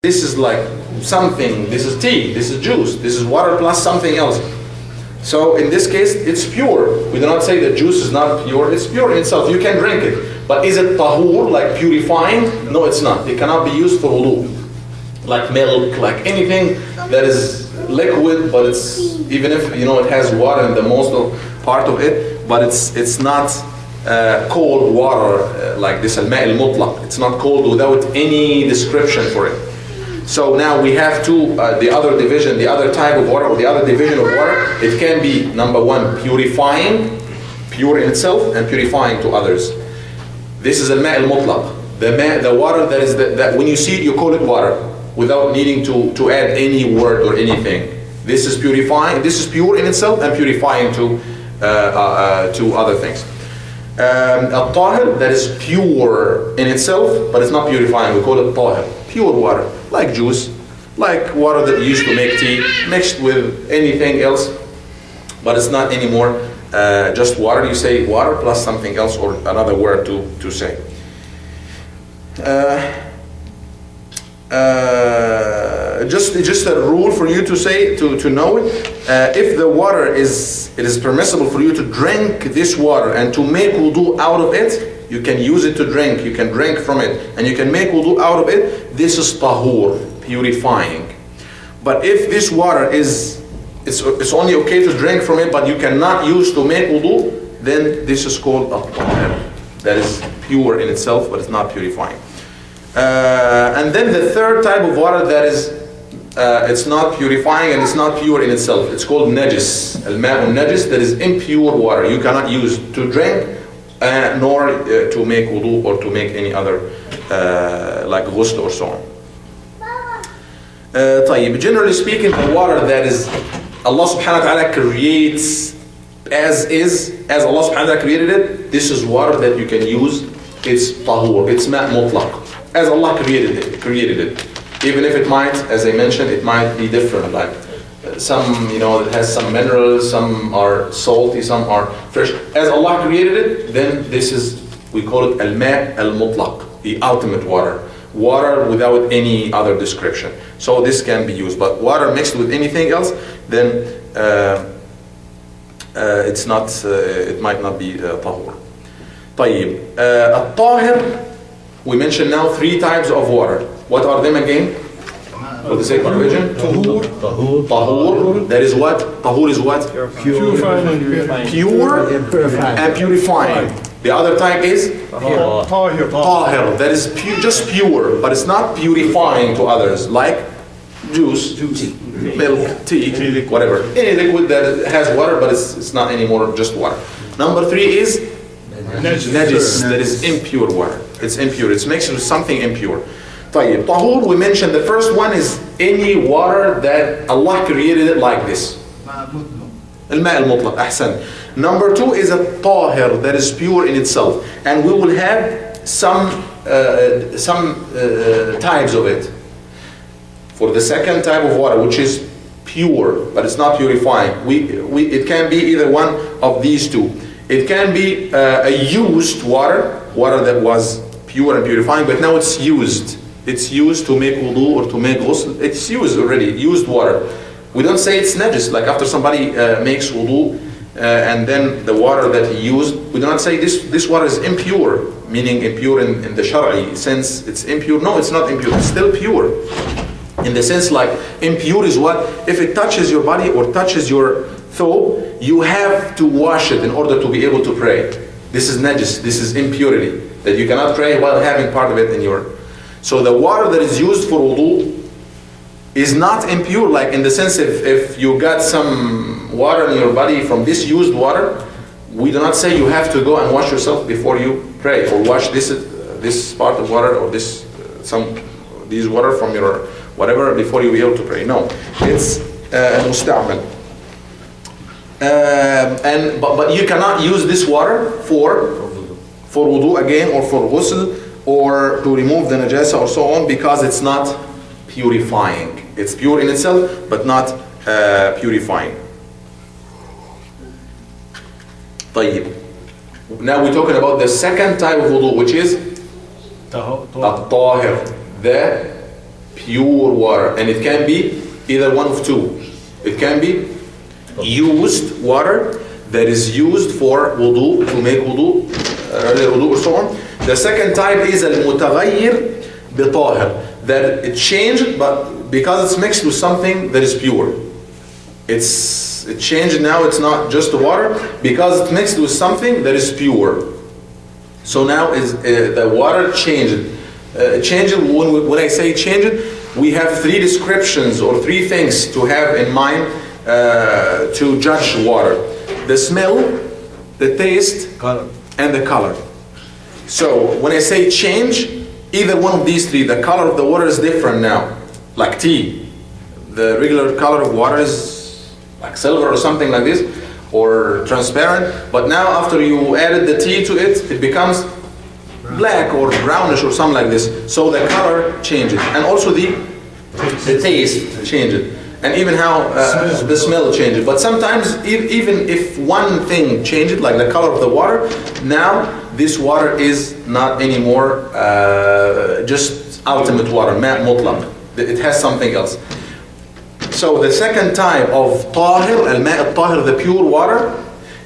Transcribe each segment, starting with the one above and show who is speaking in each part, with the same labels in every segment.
Speaker 1: this is like something, this is tea, this is juice, this is water plus something else. So in this case, it's pure. We do not say that juice is not pure, it's pure in itself, you can drink it. But is it tahur, like purifying? No, it's not. It cannot be used for wudu. Like milk, like anything that is liquid, but it's, even if it has water in the most part of it, but it's not cold water like this al-ma' al-mutlaq. It's not cold without any description for it. So now we have the other division, the other type of water, or the other division of water. It can be, number one, purifying, pure in itself, and purifying to others. This is al-ma' al-mutlaq. The water that is that when you see it, you call it water, without needing to add any word or anything. This is purifying. This is pure in itself and purifying to other things. Al-tahir, that is pure in itself, but it's not purifying. We call it tahir, pure water, like juice, like water that you used to make tea, mixed with anything else, but it's not anymore just water. You say water plus something else or another word to say. Just a rule for you to say, to know it. If the water it is permissible for you to drink this water and to make wudu out of it, you can use it to drink, you can drink from it, and you can make wudu out of it. This is tahur, purifying. But if this water it's only okay to drink from it, but you cannot use to make wudu, then this is called al-tahir. That is pure in itself, but it's not purifying. And then the third type of water that is, it's not purifying and it's not pure in itself. It's called najis, al-ma'u najis, that is impure water. You cannot use to drink, nor to make wudu or to make any other, like ghusl or so on. Generally speaking, the water that is Allah subhanahu wa ta'ala creates as is, as Allah subhanahu wa ta'ala created it, this is water that you can use. It's tahur, it's ma' mutlaq, as Allah created it. Even if it might, as I mentioned, it might be different. Like some, it has some minerals, some are salty, some are fresh. As Allah created it, then this is, we call it al-ma' al-mutlaq, the ultimate water. Water without any other description. So this can be used. But water mixed with anything else, then it's not. It might not be tahur. طيب. Al-tahir. We mentioned now 3 types of water. What are them again? For the sake of revision. Tahur. That is what? Tahur is what? Pure and purifying. The other type is tahir. That is just pure, but it's not purifying to others, like juice, milk, tea, whatever. Any liquid that has water, but it's not anymore just water. Number 3 is najis. That is impure water. It's impure. It's mixed with something impure. طيب. Tahur, we mentioned the first one is any water that Allah created it like this. Al-ma' al-mutlaq. Ahsan. Number 2 is a tahir, that is pure in itself, and we will have some types of it. For the second type of water, which is pure, but it's not purifying, it can be either one of these 2. It can be a used water that was pure and purifying, but now it's used. It's used to make wudu or to make ghusl. It's used already, used water. We don't say it's najis, like after somebody makes wudu, and then the water that he used, we do not say this water is impure, meaning impure in the Shari'i sense. It's impure. No, it's not impure. It's still pure. In the sense, like, impure is what? If it touches your body or touches your thobe, you have to wash it in order to be able to pray. This is najis. This is impurity, that you cannot pray while having part of it in your... So the water that is used for wudu is not impure, like in the sense if you got some water in your body from this used water, we do not say you have to go and wash yourself before you pray, or wash this part of water, or these water from your whatever before you be able to pray. No, it's musta'mal. But you cannot use this water for wudu again, or for ghusl, or to remove the najasa or so on, because it's not purifying. It's pure in itself, but not purifying. طيب. Now we're talking about the second type of wudu, which is الطاهر, the pure water, and it can be either one of two. It can be used water that is used for wudu, to make wudu, earlier wudu or so on. The second type is al-mutaghayyir bi-tahir, that it changed, but because it's mixed with something that is pure. It changed now, it's not just the water, because it's mixed with something that is pure. So now the water changed. When I say changed, we have three descriptions or three things to have in mind to judge water: the smell, the taste,
Speaker 2: color,
Speaker 1: and the color. So when I say change, either one of these three, the color of the water is different now. Like tea, the regular color of water is like silver or something like this, or transparent. But now after you added the tea to it, it becomes black or brownish or something like this. So the color changes, and also the taste changes, and even how the smell changes. But sometimes even if one thing changes, like the color of the water, now this water is not anymore just ultimate water, ma' mutlaq. It has something else. So the second type of tahir, al-ma' al-tahir, the pure water,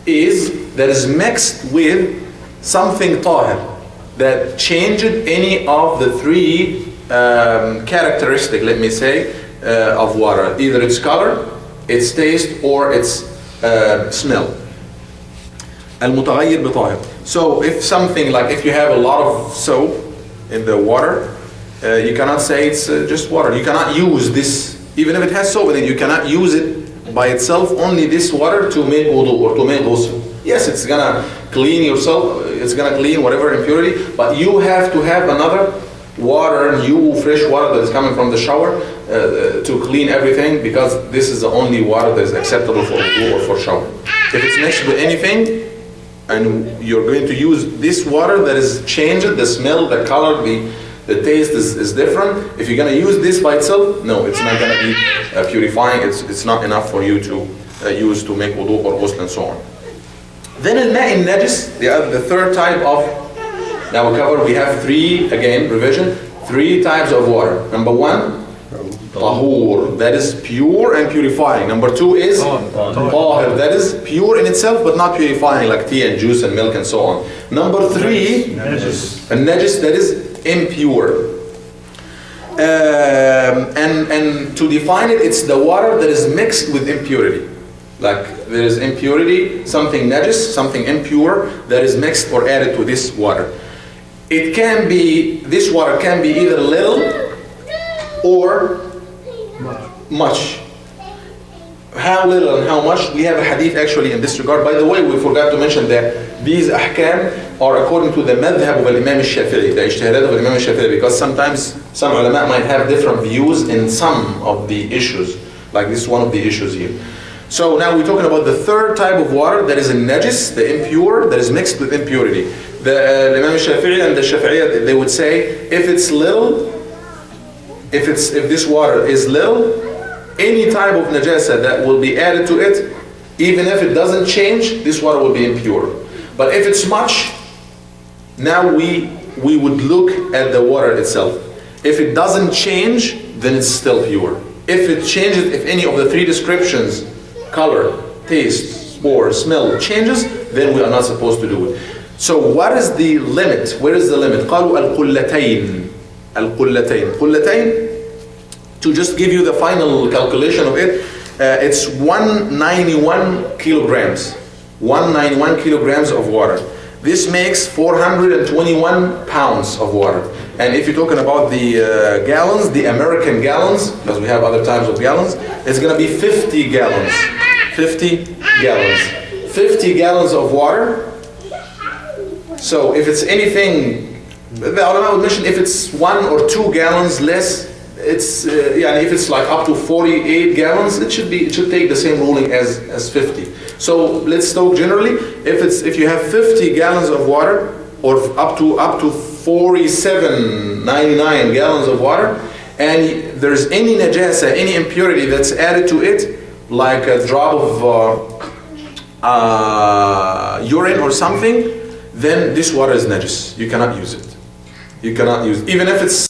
Speaker 1: is that is mixed with something tahir, that changed any of the three characteristic, let me say, of water. Either its color, its taste, or its smell. Al-mutaghayyir bi-tahir. So if something, like if you have a lot of soap in the water, you cannot say it's just water. You cannot use this, even if it has soap in it, you cannot use it by itself, only this water, to make wudu or to make ghusl. Yes, it's gonna clean yourself, it's gonna clean whatever impurity, but you have to have another water, new fresh water that is coming from the shower to clean everything, because this is the only water that is acceptable for wudu or for shower. If it's mixed with anything, and you're going to use this water that is changed, the smell, the color, the taste is different. If you're going to use this by itself, no, it's not going to be purifying. It's not enough for you to use to make wudu or ghusl and so on. Then al-ma' al-najis, the third type of, now we have three, again, revision, three types of water. Number one, tahur, that is pure and purifying. Number two is tahir, that is pure in itself but not purifying, like tea and juice and milk and so on. Number three, najis, that is impure. And to define it, it's the water that is mixed with impurity. Like there is impurity, something najis, something impure that is mixed or added to this water. It can be, this water can be either little or much. How little and how much? We have a hadith actually in this regard. By the way, we forgot to mention that these ahkam are according to the madhab of Imam al-Shafi'i, the ijtihadat of Imam al-Shafi'i, because sometimes some ulama might have different views in some of the issues, like this is one of the issues here. So now we're talking about the third type of water, that is a najis, the impure, that is mixed with impurity. The Imam al-Shafi'i and the Shafi'iyah, they would say, if it's little, if this water is little, any type of najasa that will be added to it, even if it doesn't change, this water will be impure. But if it's much, now we would look at the water itself. If it doesn't change, then it's still pure. If it changes, if any of the three descriptions, color, taste, or smell changes, then we are not supposed to do it. So what is the limit? Where is the limit? قالوا القلتين. القلتين. قلتين, to just give you the final calculation of it, it's 191 kilograms. 191 kilograms of water. This makes 421 pounds of water. And if you're talking about the gallons, the American gallons, because we have other types of gallons, it's going to be 50 gallons. 50 gallons. 50 gallons of water. So if it's anything, the ulama would mention if it's 1 or 2 gallons less, it's if it's like up to 48 gallons, it should take the same ruling as 50. So let's talk generally. If you have 50 gallons of water, or up to 47.99 gallons of water, and there's any najasa, any impurity that's added to it, like a drop of urine or something, then this water is najis. You cannot use it. You cannot use it. Even if it's